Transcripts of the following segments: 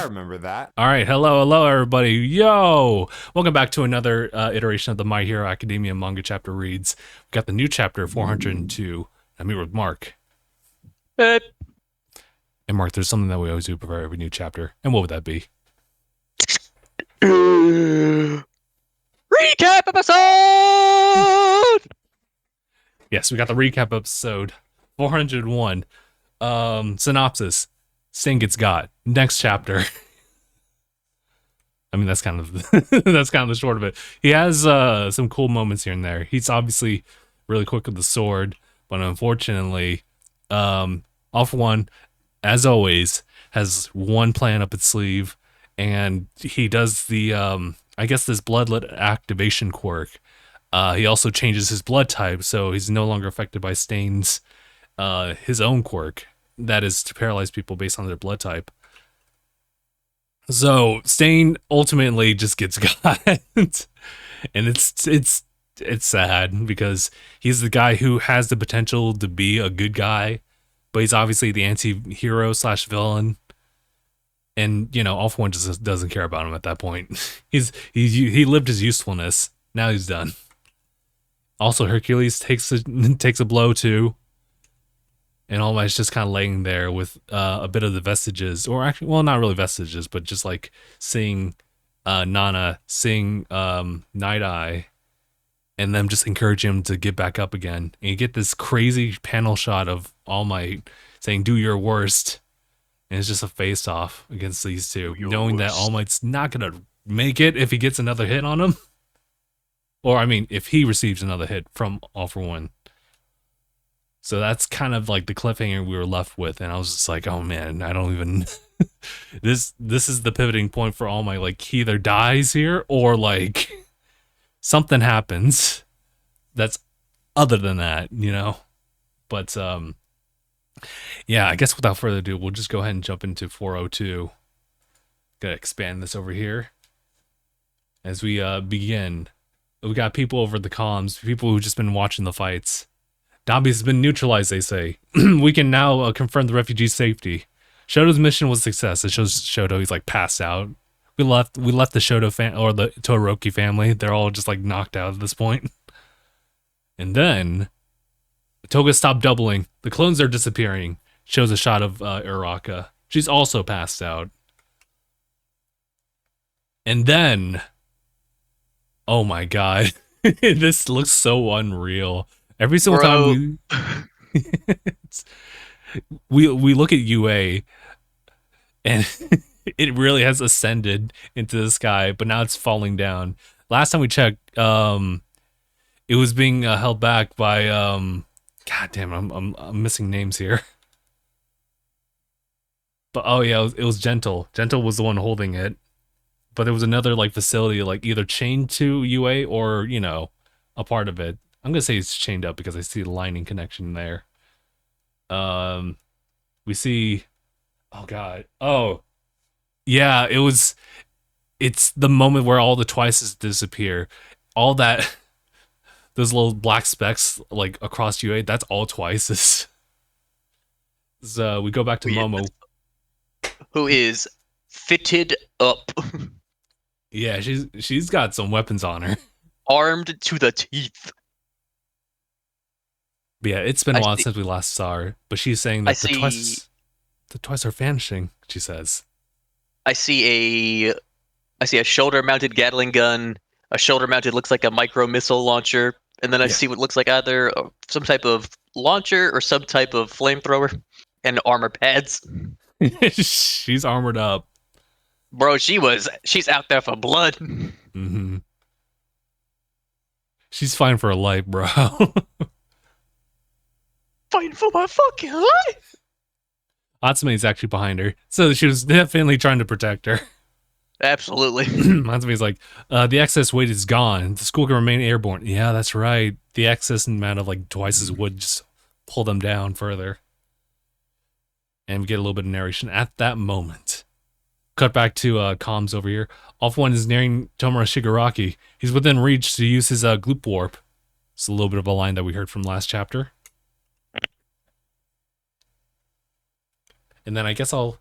I remember that. All right, hello, everybody. Yo, welcome back to another iteration of the My Hero Academia Manga Chapter Reads. We got the new chapter 402. I'm here with Mark. But And Mark, there's something that we always do for every new chapter. And what would that be? recap episode. Yes, we got the recap episode 401. Synopsis: Sting gets got. Next chapter. I mean, that's kind of that's kind of the short of it. He has some cool moments here and there. He's obviously really quick with the sword, but unfortunately, All For One, as always, has one plan up its sleeve, and he does the I guess this bloodlet activation quirk. He also changes his blood type, so he's no longer affected by Stain's his own quirk, that is to paralyze people based on their blood type. So Stain ultimately just gets got, and it's sad because he's the guy who has the potential to be a good guy, but he's obviously the anti-hero slash villain, and you know, All For One just doesn't care about him at that point. He lived his usefulness. Now he's done. Also, Hercules takes a blow too. And All Might's just kind of laying there with a bit of the vestiges, or actually, well, not really vestiges, but just like seeing Nana, seeing Night Eye, and them just encourage him to get back up again. And you get this crazy panel shot of All Might saying, "Do your worst," and it's just a face-off against these two, knowing that All Might's not gonna make it if he gets another hit on him, or I mean, if he receives another hit from All For One. So that's kind of like the cliffhanger we were left with, and I was just like, oh man, I don't even this is the pivoting point for All Might. Like, he either dies here or like something happens that's other than that, you know. But yeah, I guess without further ado, we'll just go ahead and jump into 402. Gotta expand this over here as we begin. We got people over the comms, people who've just been watching the fights. Dabi has been neutralized, they say. We can now confirm the refugee's safety. Shoto's mission was a success. It shows Shoto, he's like passed out. We left the Shoto or the Todoroki family. They're all just like knocked out at this point. And then Toga stopped doubling. The clones are disappearing. Shows a shot of Uraka. She's also passed out. And then, oh my god, this looks so unreal. Every single time we look at UA, and it really has ascended into the sky, but now it's falling down. Last time we checked, it was being held back by God damn, I'm missing names here. But oh yeah, it was Gentle. Gentle was the one holding it, but there was another like facility, like either chained to UA or, you know, a part of it. I'm gonna say it's chained up because I see the lining connection there. We see, oh god, oh yeah, it's the moment where all the Twices disappear. All that, those little black specks like across UA, that's all Twices. So we go back to Momo, who is fitted up, yeah, she's got some weapons on her. armed to the teeth. But yeah, it's been a while since we last saw her, but she's saying that the Twice are vanishing, she says. I see a shoulder-mounted Gatling gun, a shoulder-mounted looks like a micro missile launcher, and then I see what looks like either some type of launcher or some type of flamethrower, and armor pads. She's armored up. Bro, she's out there for blood. Mm-hmm. She's fine for her life, bro. Fighting for my fucking life. Atsume's actually behind her, so she was definitely trying to protect her. Absolutely. Atsume's like, the excess weight is gone. The school can remain airborne. Yeah, that's right. The excess amount of like Twices would just pull them down further. And we get a little bit of narration at that moment. Cut back to comms over here. All For One is nearing Tomura Shigaraki. He's within reach to use his gloop warp. It's a little bit of a line that we heard from last chapter. And then I guess I'll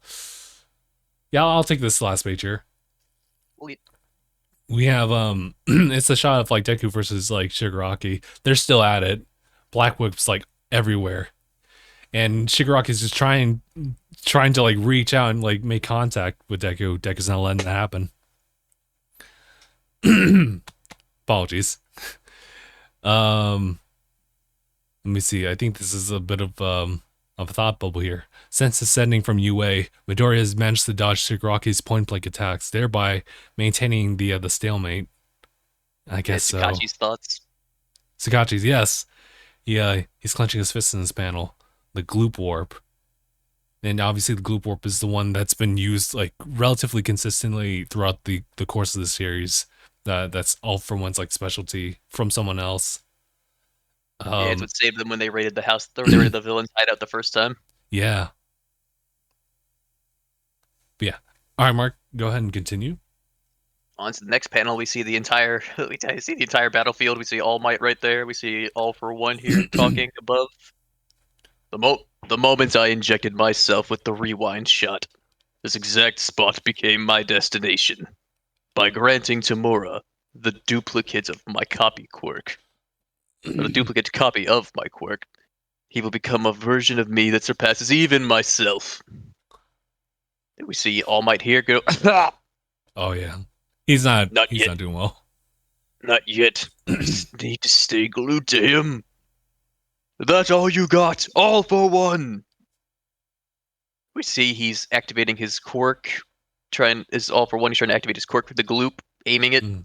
Yeah, I'll take this last page here. We- We have it's a shot of like Deku versus like Shigaraki. They're still at it. Black Whip's like everywhere. And Shigaraki's just trying to like reach out and like make contact with Deku. Deku's not letting that happen. Apologies. Um Let me see. I think this is a bit of a thought bubble here. Since ascending from UA, Midoriya has managed to dodge Shigaraki's point-blank attacks, thereby maintaining the stalemate. I guess so. Sakachi's thoughts. Sakachi's, yes. Yeah, he's clenching his fists in this panel. The Gloop Warp. And obviously the Gloop Warp is the one that's been used like relatively consistently throughout the course of the series. That's all for one's like specialty from someone else. Yeah, it's what saved them when they raided the house. They raided the villain's hideout the first time. Yeah. But yeah. All right, Mark, go ahead and continue. On to the next panel, we see the entire battlefield. We see All Might right there. We see All for One here talking above. The moment I injected myself with the rewind shot, this exact spot became my destination. By granting Tamura the duplicate of my copy quirk, or the duplicate copy of my quirk, he will become a version of me that surpasses even myself. And we see All Might here go. Oh yeah. He's not Yet. not doing well. Not yet. I need to stay glued to him. That's all you got. All for one. We see he's activating his quirk. All for one. He's trying to activate his quirk with the gloop, aiming it. Mm.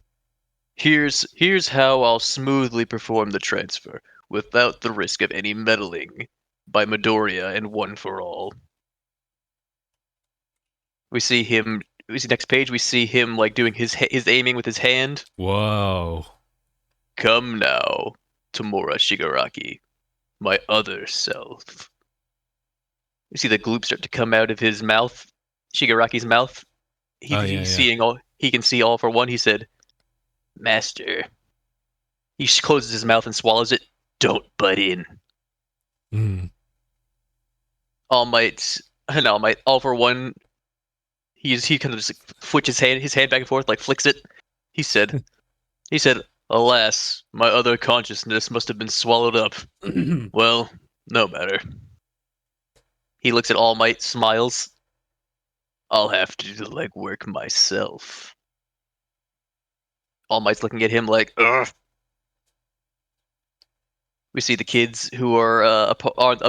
Here's how I'll smoothly perform the transfer without the risk of any meddling by Midoriya and One for All. We see next page. We see him like doing his aiming with his hand. Whoa. Come now, Tamura Shigaraki, my other self. You see the gloop start to come out of his mouth, Shigaraki's mouth. He can see all for one. He said, "Master." He closes his mouth and swallows it. Don't butt in. Mm. All for one. He kind of just flicks his hand back and forth, like flicks it. He said, "Alas, my other consciousness must have been swallowed up. Well, no matter." He looks at All Might, smiles. I'll have to do the legwork myself. All Might's looking at him like, ugh. We see the kids who are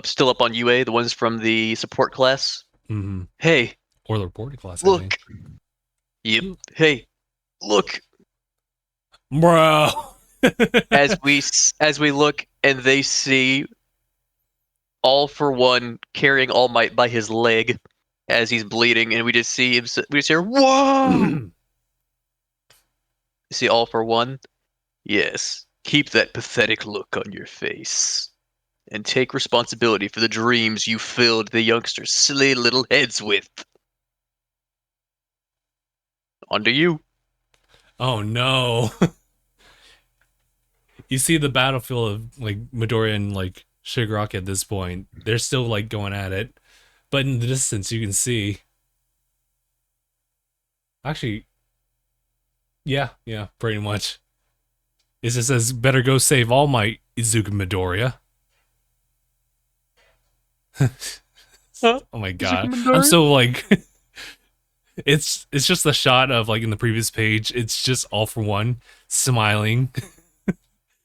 still up on UA, the ones from the support class. Mm-hmm. Hey. Or the reporting class, look. I think. Yep. Hey, look. Bro. as we look and they see All for One carrying All Might by his leg as he's bleeding, and we just hear, whoa! See All for One? Yes. Keep that pathetic look on your face. And take responsibility for the dreams you filled the youngsters' silly little heads with. On to you. Oh no. You see the battlefield of like Midoriya and like Shigaraki at this point. They're still like going at it. But in the distance you can see. Actually, yeah, pretty much. It just says, better go save All Might, Izuku Midoriya. Oh my god. I'm so like it's just the shot of like in the previous page, it's just All for One smiling.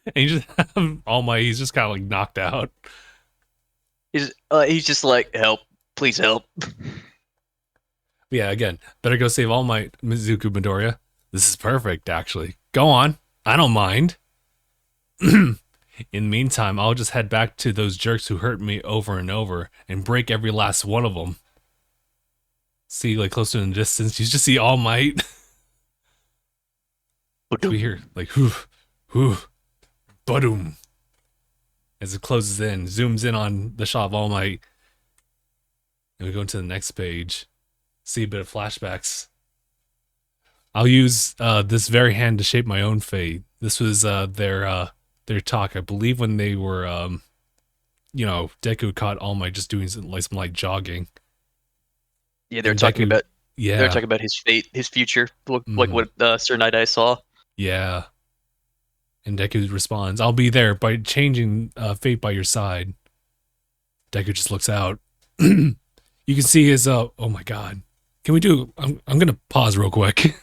And you just have All Might, he's just kind of like knocked out. He's just like, help, please help. Yeah, again, better go save All Might, Mizuku Midoriya. This is perfect, actually. Go on. I don't mind. In the meantime, I'll just head back to those jerks who hurt me over and over and break every last one of them. See, like, closer in the distance, you just see All Might. We hear, like, whoo, ba-doom. As it closes in, zooms in on the shot of All Might. And we go into the next page. See a bit of flashbacks. I'll use this very hand to shape my own fate. This was their talk, I believe, when they were, Deku caught All Might just doing some light jogging. Yeah, they're talking about They're Yeah, talking about his fate, his future, like hmm what Sir Night Eye saw. yeah. And Deku responds, "I'll be there by changing fate by your side." Deku just looks out. You can see his. Oh my god. Can we do? I'm gonna pause real quick.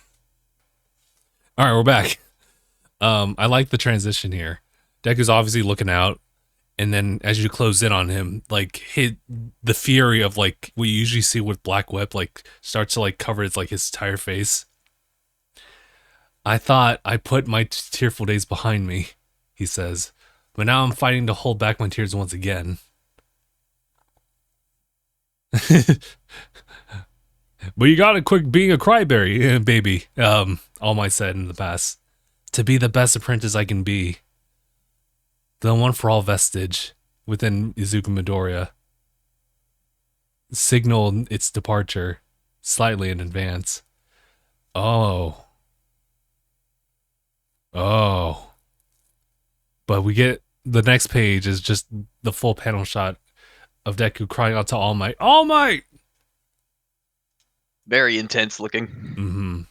All right, we're back. I like the transition here. Deku's obviously looking out, and then as you close in on him, like hit the fury of like what you usually see with Black Whip, like starts to like cover his entire face. I thought I put my tearful days behind me, he says, but now I'm fighting to hold back my tears once again. But you gotta quit being a cryberry, baby. All Might said in the past, to be the best apprentice I can be, the one for all vestige within Izuku Midoriya signaled its departure slightly in advance. Oh, oh. But we get the next page is just the full panel shot of Deku crying out to All Might. All Might! Very intense looking. Mm-hmm.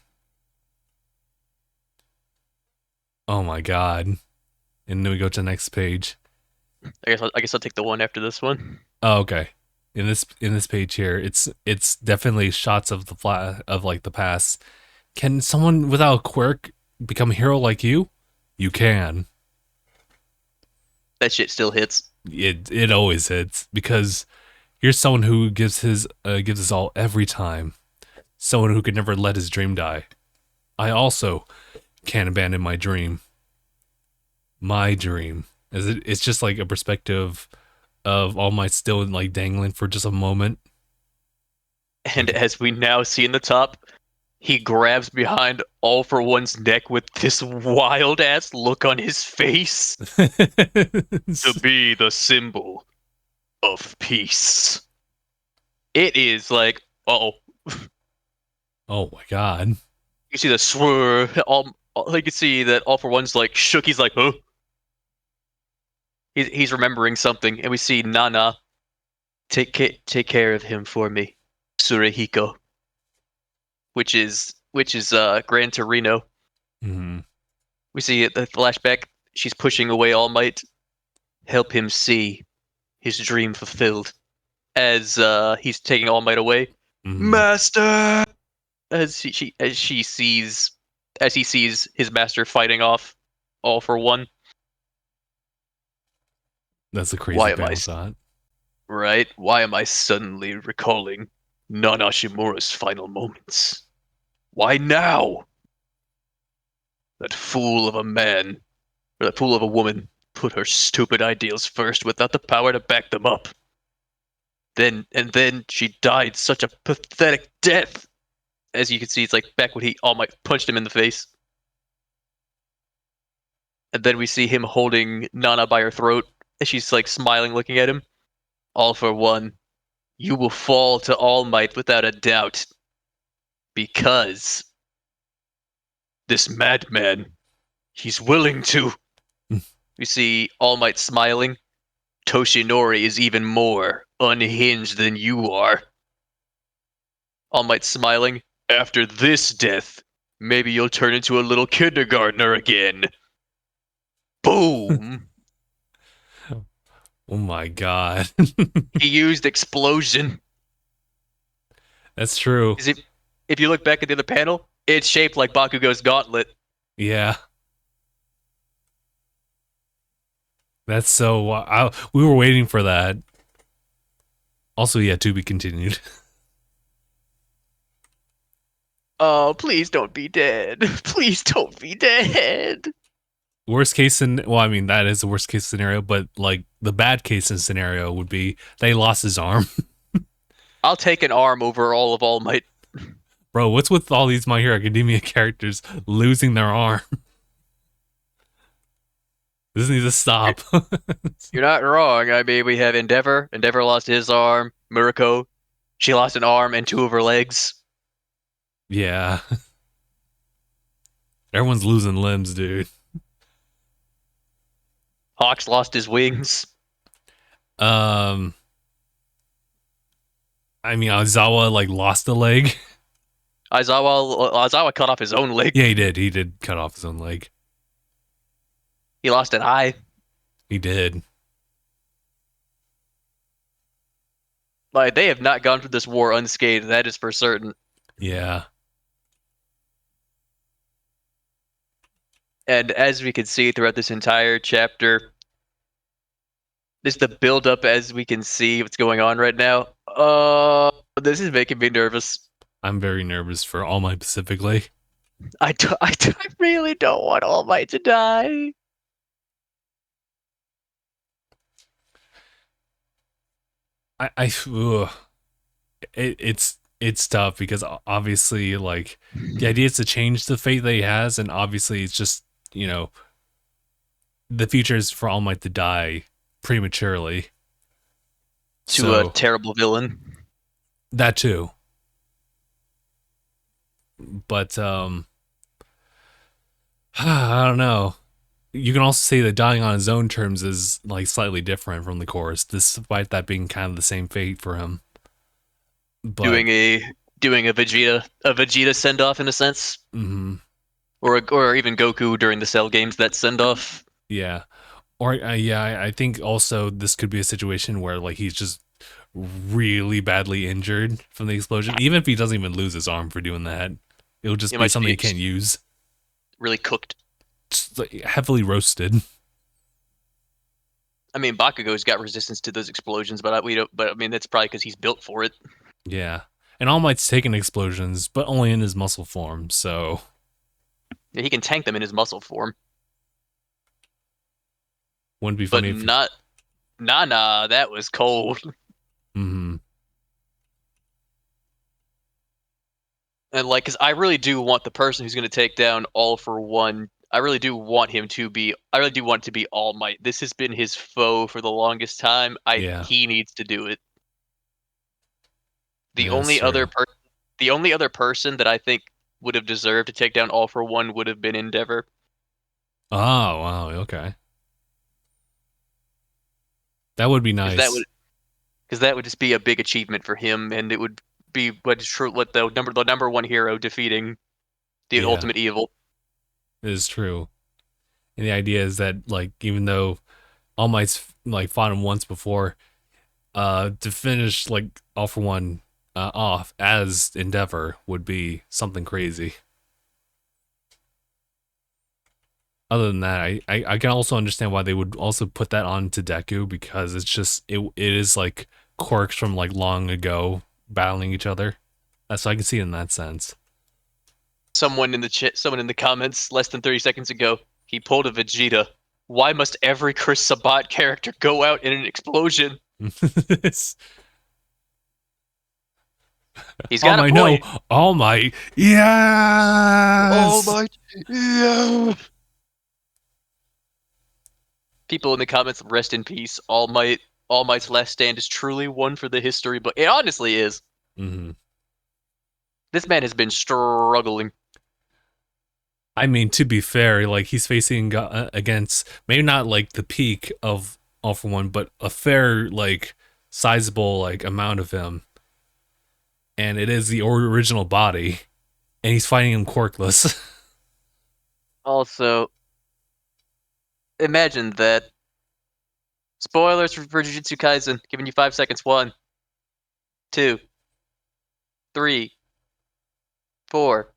Oh my god. And then we go to the next page. I guess I'll take the one after this one. Oh, okay. In this page here, it's definitely shots of of like the past. Can someone without a quirk become a hero like you? You can. That shit still hits. It always hits because you're someone who gives his all every time. Someone who could never let his dream die. I also can't abandon my dream. My dream. It's just like a perspective of All Might still like dangling for just a moment. And as we now see in the top, he grabs behind All for One's neck with this wild ass look on his face to be the symbol of peace. It is like, oh, Oh my god. you see the swerve. You can see that All for One's like shook. He's like, huh? He's remembering something, and we see Nana take care of him for me, Surehiko, which is Gran Torino. Mm-hmm. We see the flashback. She's pushing away All Might. Help him see his dream fulfilled. As he's taking All Might away, Mm-hmm. Master. As he sees his master fighting off All for One. That's a crazy Why am I panel shot. right? Why am I suddenly recalling Nana Shimura's final moments? Why now? That fool of a man, or that fool of a woman, put her stupid ideals first without the power to back them up. Then she died such a pathetic death. As you can see, it's like back when he All Might punched him in the face. And then we see him holding Nana by her throat, and she's like smiling, looking at him. All for One, you will fall to All Might without a doubt, because this madman, he's willing to. We see All Might smiling. Toshinori is even more unhinged than you are. All Might smiling. After this death, maybe you'll turn into a little kindergartner again. Boom! Oh my god. He used explosion. That's true. If you look back at the other panel, it's shaped like Bakugo's gauntlet. Yeah. That's so. We were waiting for that. Also, yeah, to be continued. Oh, please don't be dead. Please don't be dead. Worst case well, I mean that is the worst case scenario, but like the bad case scenario would be they lost his arm. I'll take an arm over all of All Might. Bro, what's with all these My Hero Academia characters losing their arm? This needs to stop. You're not wrong. I mean, we have Endeavor. Endeavor lost his arm. Murako, she lost an arm and two of her legs. Yeah. Everyone's losing limbs, dude. Hawks lost his wings. Um I mean Aizawa like lost a leg. Aizawa cut off his own leg. Yeah, he did. He did cut off his own leg. He lost an eye. He did. Like, they have not gone through this war unscathed. That is for certain. Yeah. And as we can see throughout this entire chapter, this is the build up as we can see what's going on right now. This is making me nervous. I'm very nervous for All Might specifically. I really don't want All Might to die. Ugh. It's tough because obviously, like, the idea is to change the fate that he has, and obviously it's just, you know, the future is for All Might to die prematurely. To a So terrible villain. that too. But I don't know. You can also say that dying on his own terms is like slightly different from the chorus, despite that being kind of the same fate for him. But Doing a Vegeta send off in a sense, mhm, or even Goku during the Cell games that send off. yeah, or yeah, I think also this could be a situation where like he's just really badly injured from the explosion. Even if he doesn't even lose his arm for doing that, it'll just It be might something be he can't use. really cooked. Just, like, heavily roasted. I mean, Bakugo's got resistance to those explosions, but we don't. But I mean, that's probably because he's built for it. Yeah, and All Might's taken explosions, but only in his muscle form. So Yeah, he can tank them in his muscle form, wouldn't be but funny if. not Nah, that was cold. Mm-hmm. And like, because I really do want the person who's going to take down All for One. I really do want him to be. I really do want it to be All Might. This has been his foe for the longest time. Yeah, He needs to do it. The yeah, that's only other true. per the only other person that I think would have deserved to take down All for One would have been Endeavor. Oh wow, okay, that would be Because that nice. would because that would just be a big achievement for him, and it would be what the number one hero defeating the Yeah, ultimate evil. it is true. And the idea is that like even though All Might's like fought him once before, to finish like All for One off as Endeavor would be something crazy. Other than that, I can also understand why they would also put that on to Deku because it's just it is like quirks from like long ago battling each other. So I can see it in that sense. Someone in the comments less than 30 seconds ago, he pulled a Vegeta. Why must every Chris Sabat character go out in an explosion? He's All got a Might, no, point. All Might, Oh yes. my, yeah. People in the comments, rest in peace. All Might's last stand is truly one for the history book. It honestly is. Mm-hmm. This man has been struggling. I mean, to be fair, like he's facing against maybe not like the peak of All for One, but a fair like sizable like amount of him, and it is the original body, and he's fighting him quirkless. Also, imagine that. Spoilers for Jujutsu Kaisen. Giving you 5 seconds. 1, 2, 3, 4,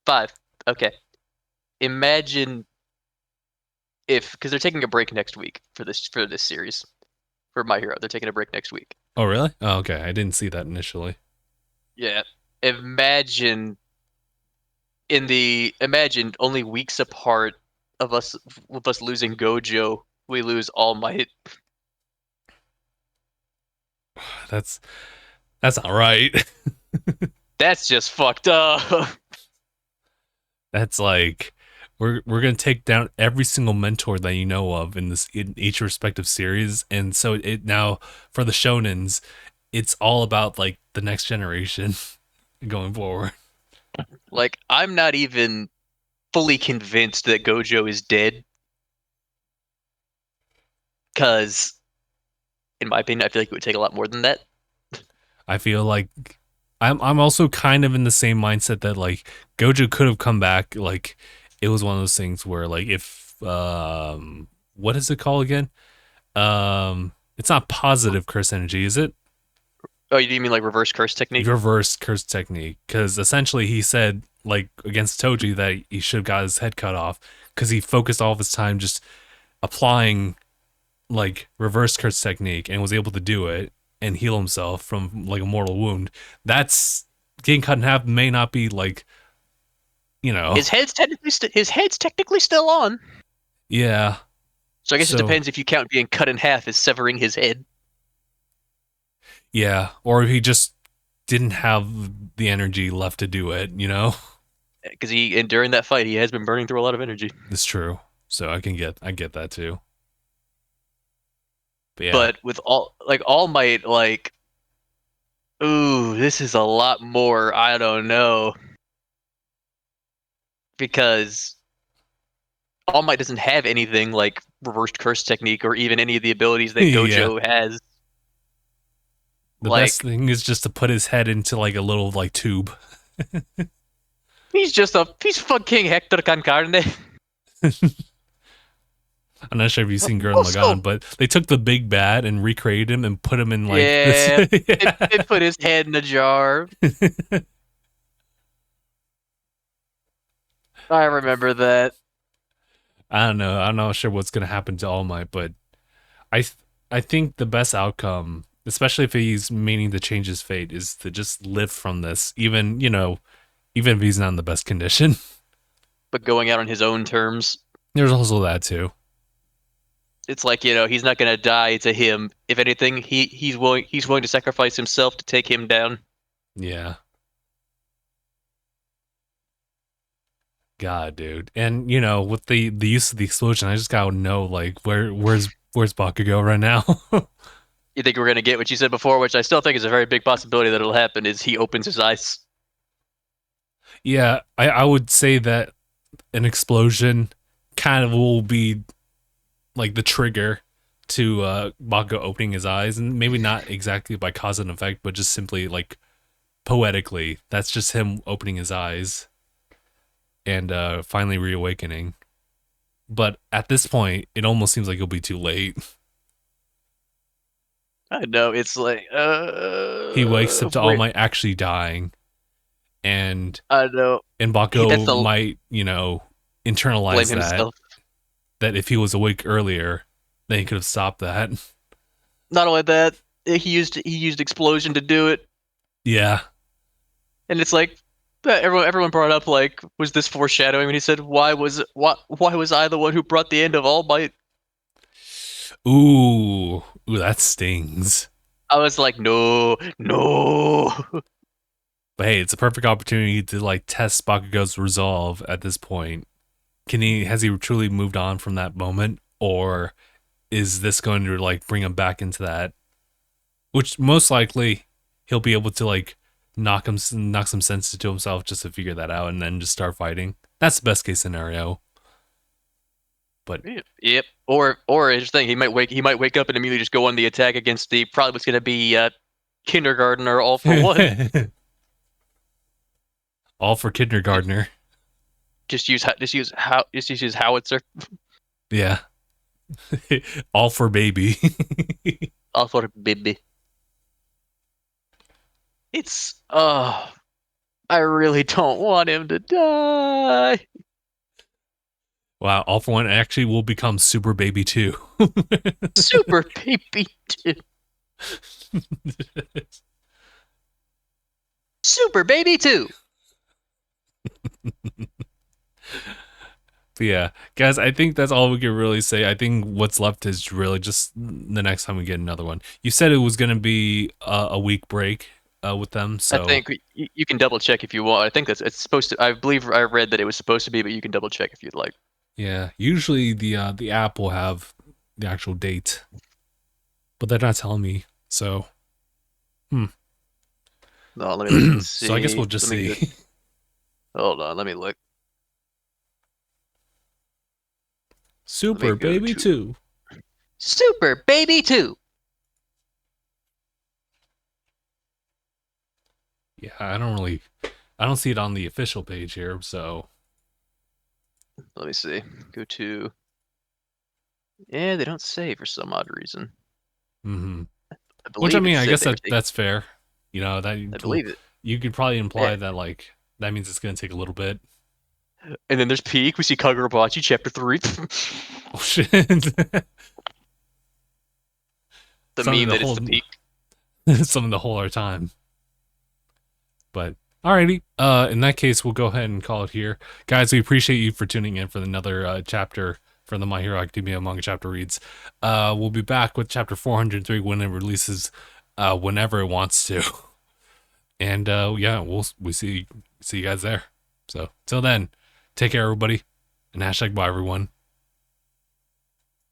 5. Okay. Imagine if, because they're taking a break next week for this series for My Hero. They're taking a break next week. Oh, really? Oh, okay. I didn't see that initially. Yeah. Imagine imagine only weeks apart of us with us losing Gojo, we lose All Might. That's that's not right. That's just fucked up. That's like we're gonna take down every single mentor that you know of in each respective series, and so it now for the shonens, it's all about like the next generation going forward. Like, I'm not even fully convinced that Gojo is dead, because in my opinion, I feel like it would take a lot more than that. I feel like I'm also kind of in the same mindset that like Gojo could have come back. Like it was one of those things where like if what is it called again? It's not positive curse energy, is it? Oh, you mean like reverse curse technique? Reverse curse technique, because essentially he said like against Toji that he should have got his head cut off because he focused all of his time just applying like reverse curse technique and was able to do it and heal himself from like a mortal wound. That's getting cut in half may not be like, you know, His head's technically still on. yeah. So I guess it So depends if you count being cut in half as severing his head. yeah, or if he just didn't have the energy left to do it, you know. Because and during that fight, he has been burning through a lot of energy. It's true. So I get that too. But yeah, But with All Might, like, ooh, this is a lot more. I don't know, because All Might doesn't have anything like reversed curse technique or even any of the abilities that yeah. Gojo has. The best Like, thing is just to put his head into like a little like tube. he's fucking Hector con carne. I'm not sure if you've seen Gurren Also, Lagann, but they took the big bad and recreated him and put him in like this. yeah, Yeah. they put his head in a jar. I remember that. I don't know. I'm not sure what's gonna happen to All Might, but I th- I think the best outcome, especially if he's meaning to change his fate, is to just live from this. Even even if he's not in the best condition. But going out on his own terms, There's also that too. it's like, he's not gonna die to him. If anything, he's willing to sacrifice himself to take him down. Yeah. God, dude. And with the use of the explosion, I just gotta know like where's Bakugo right now? You think we're gonna get what you said before, which I still think is a very big possibility that it'll happen, is he opens his eyes. Yeah, I would say that an explosion kind of will be like the trigger to Bakugo opening his eyes, and maybe not exactly by cause and effect, but just simply like poetically, that's just him opening his eyes and finally reawakening. But at this point, it almost seems like it'll be too late. I know, it's like, He wakes up to All wait, Might actually dying, and I know. That's Bakugo the might, blame internalize himself. that if he was awake earlier, then he could have stopped that. Not only that, he used explosion to do it, Yeah. and it's like, everyone brought up, like, was this foreshadowing? When he said, why was I the one who brought the end of All Might? Ooh, that stings. I was like, no, no. But hey, it's a perfect opportunity to like test Bakugo's resolve at this point. Has he truly moved on from that moment, or is this going to like bring him back into that? Which most likely he'll be able to like knock some sense into himself just to figure that out, and then just start fighting. That's the best case scenario. But Yep. Or here's the thing, he might wake up and immediately just go on the attack against the probably what's gonna be kindergartner all for one. all for kindergartner. Just use howitzer Yeah. all for baby. all for baby. It's I really don't want him to die. Wow, all for one actually will become super baby too. Super baby two. Super baby two. But yeah, guys, I think that's all we can really say. I think what's left is really just the next time we get another one. You said it was going to be a week break with them, I so think you can double check if you want. I think it's supposed to. I believe I read that it was supposed to be, but you can double check if you'd like. yeah. Usually the app will have the actual date, but they're not telling me. So, No, let me look and see. so I guess we'll just see. Hold on, let me look. Super go Baby to 2. Super Baby 2. Yeah, I don't see it on the official page here. So, Let me see. Go to. Yeah, they don't say for some odd reason. hmm I which I believe it mean, I said guess they were taking. that's fair. You know that I believe it. you could probably Yeah. imply that like that means it's gonna take a little bit. And then there's Peak. We see Kagurabachi chapter 3. Oh shit! The Something meme to that it's the hold, Peak. something to hold our time. But alrighty, in that case, we'll go ahead and call it here, guys. We appreciate you for tuning in for another chapter for the My Hero Academia manga chapter reads. We'll be back with chapter 403 when it releases, whenever it wants to, and yeah, we see you guys there. So till then, take care, everybody, and hashtag bye, everyone.